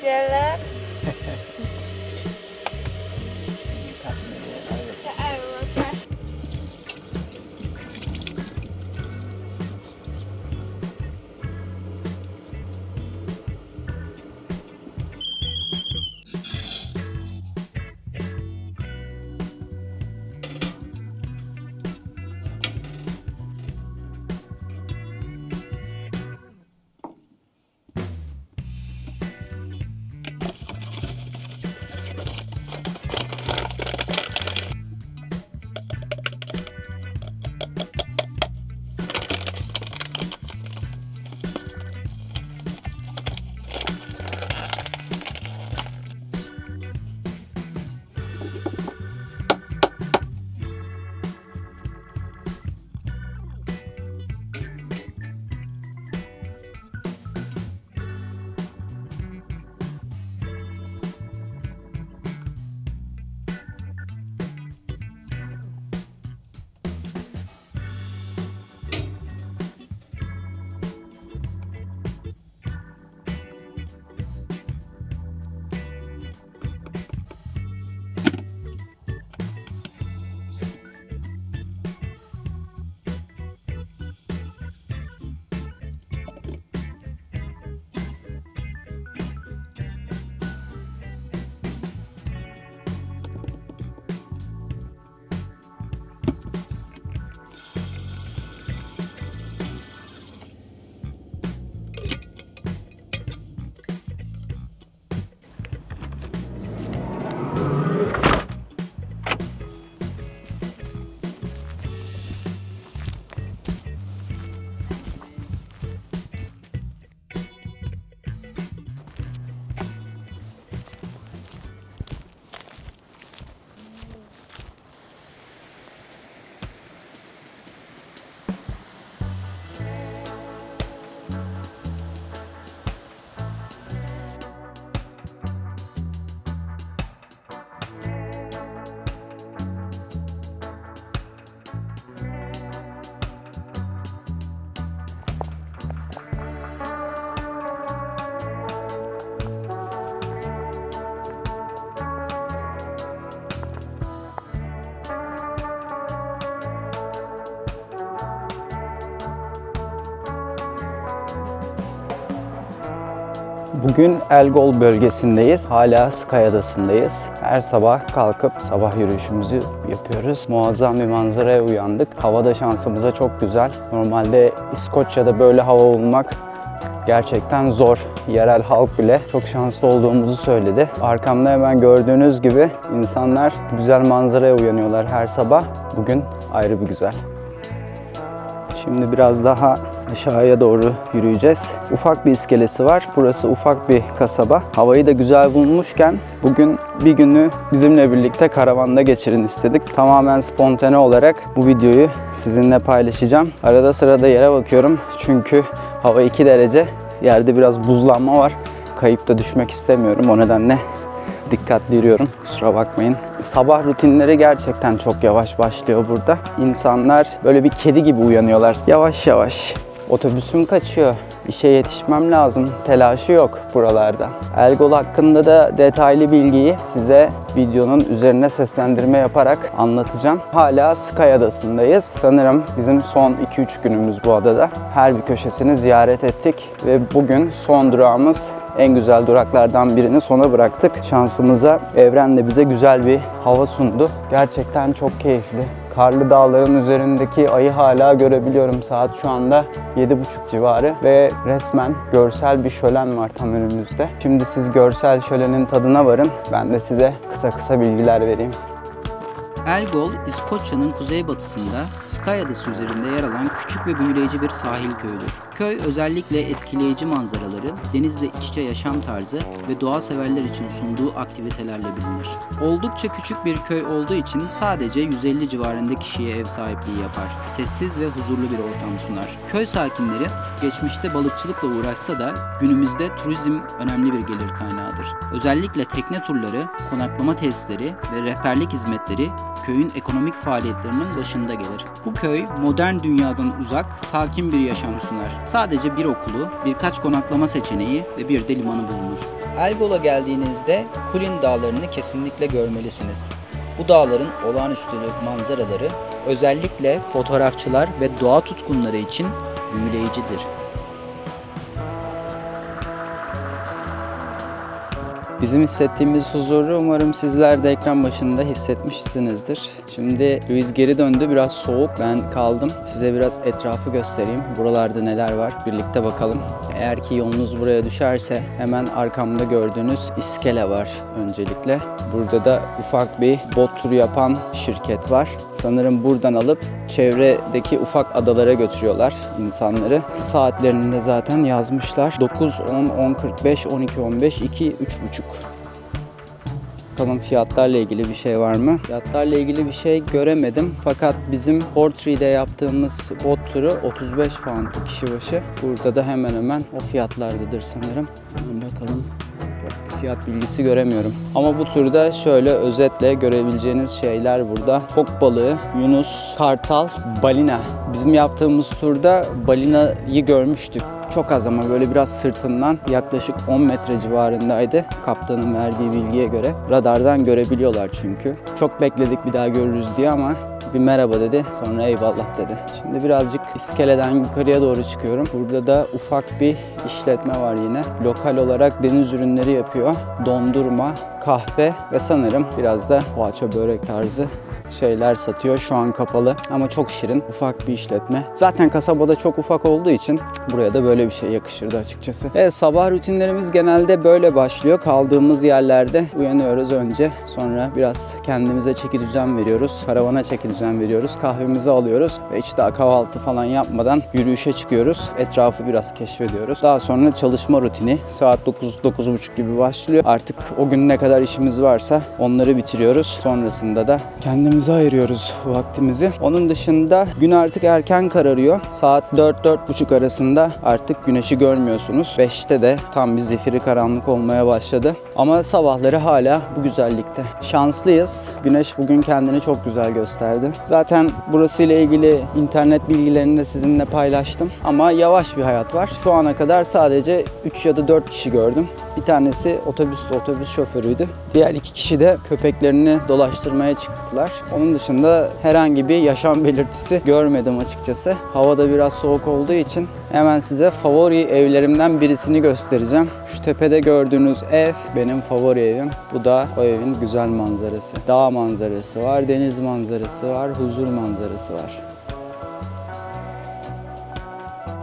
jalan. Bugün Elgol bölgesindeyiz. Hala Skye Adası'ndayız. Her sabah kalkıp sabah yürüyüşümüzü yapıyoruz. Muazzam bir manzaraya uyandık. Hava da şansımıza çok güzel. Normalde İskoçya'da böyle hava bulmak gerçekten zor. Yerel halk bile çok şanslı olduğumuzu söyledi. Arkamda hemen gördüğünüz gibi insanlar güzel manzaraya uyanıyorlar her sabah. Bugün ayrı bir güzel. Şimdi biraz daha aşağıya doğru yürüyeceğiz. Ufak bir iskelesi var. Burası ufak bir kasaba. Havayı da güzel bulmuşken bugün bir günü bizimle birlikte karavanda geçirin istedik. Tamamen spontane olarak bu videoyu sizinle paylaşacağım. Arada sırada yere bakıyorum çünkü hava 2 derece. Yerde biraz buzlanma var. Kayıp da düşmek istemiyorum. O nedenle dikkatli yürüyorum. Kusura bakmayın. Sabah rutinleri gerçekten çok yavaş başlıyor burada. İnsanlar böyle bir kedi gibi uyanıyorlar. Yavaş yavaş. Otobüsüm kaçıyor. İşe yetişmem lazım. Telaşı yok buralarda. Elgol hakkında da detaylı bilgiyi size videonun üzerine seslendirme yaparak anlatacağım. Hala Skye Adası'ndayız. Sanırım bizim son 2-3 günümüz bu adada. Her bir köşesini ziyaret ettik ve bugün son durağımız, en güzel duraklardan birini sona bıraktık. Şansımıza evren de bize güzel bir hava sundu. Gerçekten çok keyifli. Karlı dağların üzerindeki ayı hala görebiliyorum. Saat şu anda 7:30 civarı ve resmen görsel bir şölen var tam önümüzde. Şimdi siz görsel şölenin tadına varın. Ben de size kısa bilgiler vereyim. Elgol, İskoçya'nın kuzeybatısında Skye Adası üzerinde yer alan küçük ve büyüleyici bir sahil köyüdür. Köy özellikle etkileyici manzaraları, denizle iç içe yaşam tarzı ve doğa severler için sunduğu aktivitelerle bilinir. Oldukça küçük bir köy olduğu için sadece 150 civarında kişiye ev sahipliği yapar. Sessiz ve huzurlu bir ortam sunar. Köy sakinleri geçmişte balıkçılıkla uğraşsa da günümüzde turizm önemli bir gelir kaynağıdır. Özellikle tekne turları, konaklama tesisleri ve rehberlik hizmetleri köyün ekonomik faaliyetlerinin başında gelir. Bu köy modern dünyadan uzak, sakin bir yaşam sunar. Sadece bir okulu, birkaç konaklama seçeneği ve bir de limanı bulunur. Elgol'a geldiğinizde Kulin Dağları'nı kesinlikle görmelisiniz. Bu dağların olağanüstü manzaraları özellikle fotoğrafçılar ve doğa tutkunları için büyüleyicidir. Bizim hissettiğimiz huzuru umarım sizler de ekran başında hissetmişsinizdir. Şimdi Luis geri döndü. Biraz soğuk. Ben kaldım. Size biraz etrafı göstereyim. Buralarda neler var birlikte bakalım. Eğer ki yolunuz buraya düşerse hemen arkamda gördüğünüz iskele var öncelikle. Burada da ufak bir bot turu yapan şirket var. Sanırım buradan alıp çevredeki ufak adalara götürüyorlar insanları. Saatlerini de zaten yazmışlar. 9, 10, 10.45, 12, 15, 2, 3.30. Bakalım fiyatlarla ilgili bir şey var mı? Fiyatlarla ilgili bir şey göremedim. Fakat bizim Portree'de yaptığımız bot turu 35 pound kişi başı. Burada da hemen hemen o fiyatlardadır sanırım. Hemen bakalım. Fiyat bilgisi göremiyorum. Ama bu turda şöyle özetle görebileceğiniz şeyler burada. Fok balığı, yunus, kartal, balina. Bizim yaptığımız turda balinayı görmüştük. Çok az ama böyle biraz sırtından yaklaşık 10 metre civarındaydı. Kaptanın verdiği bilgiye göre. Radardan görebiliyorlar çünkü. Çok bekledik bir daha görürüz diye ama bir merhaba dedi. Sonra eyvallah dedi. Şimdi birazcık iskeleden yukarıya doğru çıkıyorum. Burada da ufak bir işletme var yine. Lokal olarak deniz ürünleri yapıyor. Dondurma, kahve ve sanırım biraz da poğaça börek tarzı şeyler satıyor. Şu an kapalı ama çok şirin, ufak bir işletme. Zaten kasabada çok ufak olduğu için buraya da böyle bir şey yakışırdı açıkçası. Evet, sabah rutinlerimiz genelde böyle başlıyor. Kaldığımız yerlerde uyanıyoruz önce. Sonra biraz kendimize çeki düzen veriyoruz. Karavana çeki düzen veriyoruz. Kahvemizi alıyoruz ve hiç daha kahvaltı falan yapmadan yürüyüşe çıkıyoruz. Etrafı biraz keşfediyoruz. Daha sonra çalışma rutini saat 9-9.30 gibi başlıyor. Artık o gün ne kadar işimiz varsa onları bitiriyoruz. Sonrasında da kendimize ayırıyoruz vaktimizi. Onun dışında gün artık erken kararıyor. Saat 4-4.30 arasında artık güneşi görmüyorsunuz. 5'te de tam bir zifiri karanlık olmaya başladı. Ama sabahları hala bu güzellikte. Şanslıyız. Güneş bugün kendini çok güzel gösterdi. Zaten burası ile ilgili internet bilgilerini de sizinle paylaştım. Ama yavaş bir hayat var. Şu ana kadar sadece 3 ya da 4 kişi gördüm. Bir tanesi otobüs şoförüydü. Diğer 2 kişi de köpeklerini dolaştırmaya çıktılar. Onun dışında herhangi bir yaşam belirtisi görmedim açıkçası. Hava da biraz soğuk olduğu için hemen size favori evlerimden birisini göstereceğim. Şu tepede gördüğünüz ev benim favori evim. Bu da o evin güzel manzarası. Dağ manzarası var, deniz manzarası var, huzur manzarası var.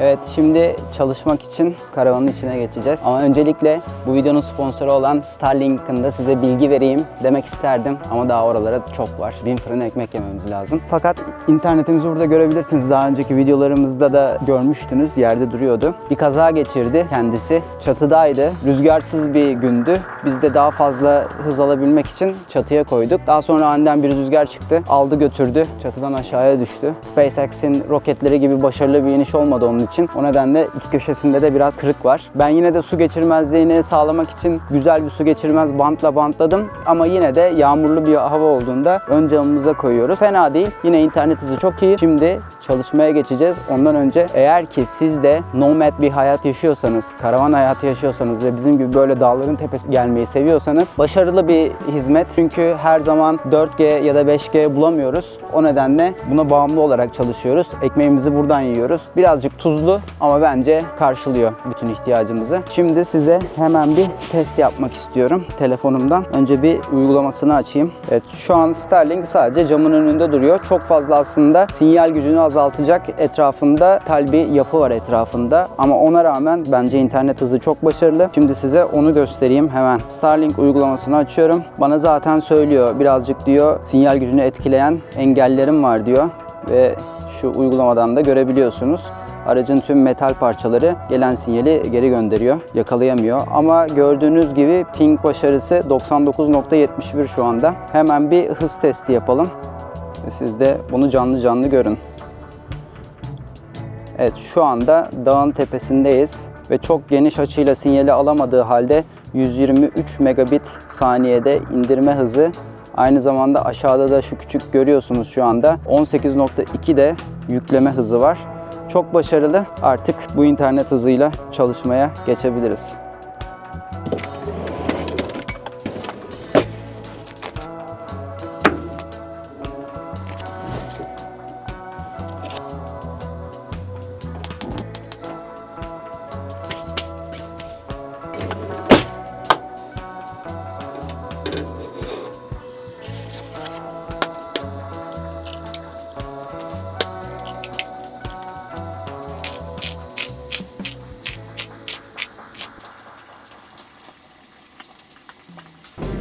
Evet, şimdi çalışmak için karavanın içine geçeceğiz. Ama öncelikle bu videonun sponsoru olan Starlink'ın da size bilgi vereyim demek isterdim. Ama daha oralara çok var. 1000 fırın ekmek yememiz lazım. Fakat internetimizi burada görebilirsiniz. Daha önceki videolarımızda da görmüştünüz. Yerde duruyordu. Bir kaza geçirdi kendisi. Çatıdaydı. Rüzgarsız bir gündü. Biz de daha fazla hız alabilmek için çatıya koyduk. Daha sonra aniden bir rüzgar çıktı. Aldı götürdü. Çatıdan aşağıya düştü. SpaceX'in roketleri gibi başarılı bir iniş olmadı onun için. O nedenle iki köşesinde de biraz kırık var. Ben yine de su geçirmezliğini sağlamak için güzel bir su geçirmez bantla bantladım. Ama yine de yağmurlu bir hava olduğunda ön camımıza koyuyoruz. Fena değil. Yine internet hızı çok iyi. Şimdi çalışmaya geçeceğiz. Ondan önce eğer ki siz de nomad bir hayat yaşıyorsanız, karavan hayatı yaşıyorsanız ve bizim gibi böyle dağların tepesine gelmeyi seviyorsanız başarılı bir hizmet. Çünkü her zaman 4G ya da 5G bulamıyoruz. O nedenle buna bağımlı olarak çalışıyoruz. Ekmeğimizi buradan yiyoruz. Birazcık tuzlu ama bence karşılıyor bütün ihtiyacımızı. Şimdi size hemen bir test yapmak istiyorum telefonumdan. Önce bir uygulamasını açayım. Evet, şu an Starlink sadece camın önünde duruyor. Çok fazla aslında sinyal gücünü azaltacak etrafında tel bir yapı var etrafında. Ama ona rağmen bence internet hızı çok başarılı. Şimdi size onu göstereyim hemen. Starlink uygulamasını açıyorum. Bana zaten söylüyor. Birazcık diyor sinyal gücünü etkileyen engellerim var diyor. Ve şu uygulamadan da görebiliyorsunuz. Aracın tüm metal parçaları gelen sinyali geri gönderiyor. Yakalayamıyor. Ama gördüğünüz gibi ping başarısı 99.71 şu anda. Hemen bir hız testi yapalım. Siz de bunu canlı canlı görün. Evet, şu anda dağın tepesindeyiz. Ve çok geniş açıyla sinyali alamadığı halde 123 megabit saniyede indirme hızı Aynı zamanda aşağıda da şu küçük görüyorsunuz şu anda 18.2 de yükleme hızı var. Çok başarılı. Artık bu internet hızıyla çalışmaya geçebiliriz.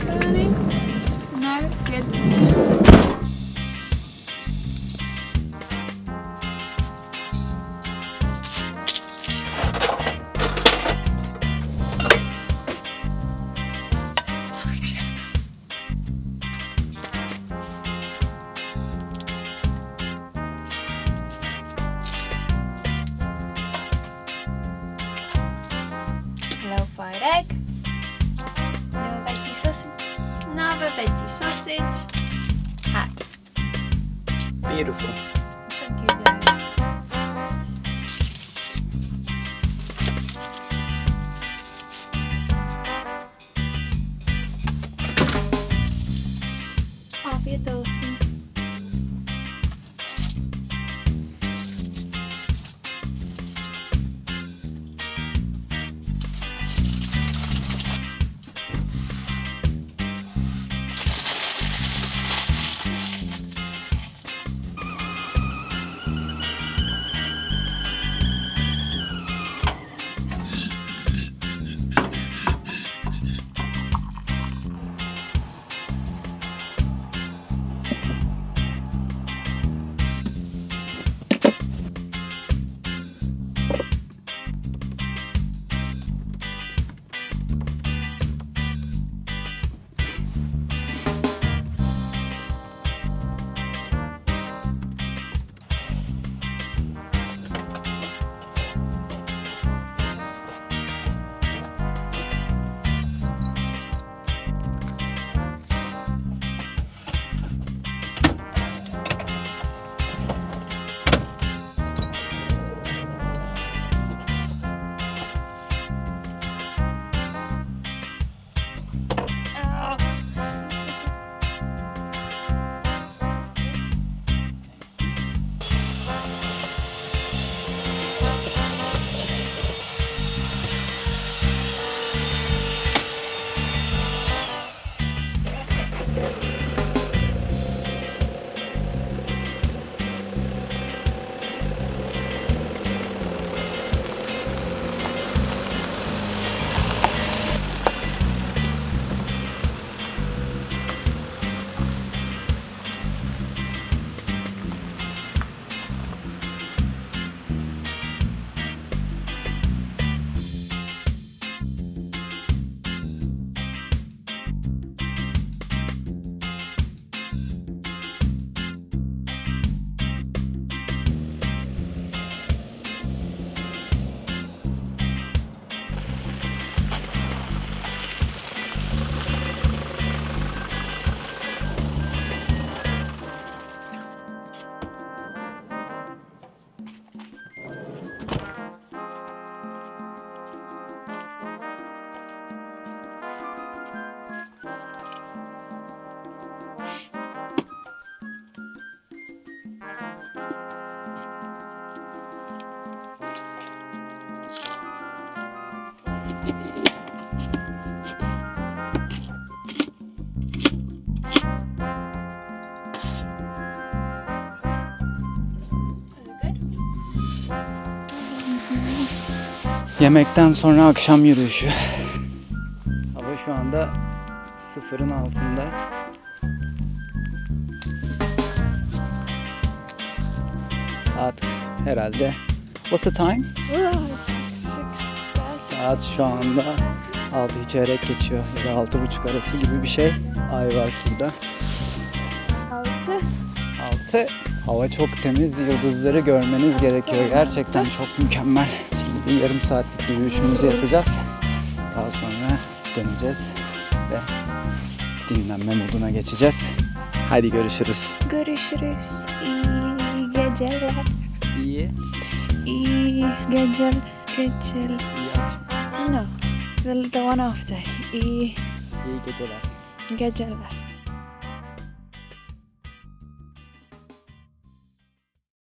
Really? No? Good. No fried egg. No veggie sausage. Another veggie sausage. Hat. Beautiful. Çok güzel. Afiyet olsun. Yemekten sonra akşam yürüyüşü. Hava şu anda sıfırın altında. Saat herhalde. What's the time? Saat şu anda 6 çeyrek geçiyor ya da 6:30 arası gibi bir şey. Ay var şurada. 6. Hava çok temiz, yıldızları görmeniz gerekiyor. Gerçekten çok mükemmel. Şimdi bir yarım saatlik yürüyüşümüzü yapacağız. Daha sonra döneceğiz ve dinlenme moduna geçeceğiz. Hadi görüşürüz. Görüşürüz. İyi geceler. İyi. İyi geceler. Geceler. İyi akşam. No. The one after. İyi İyi geceler. geceler.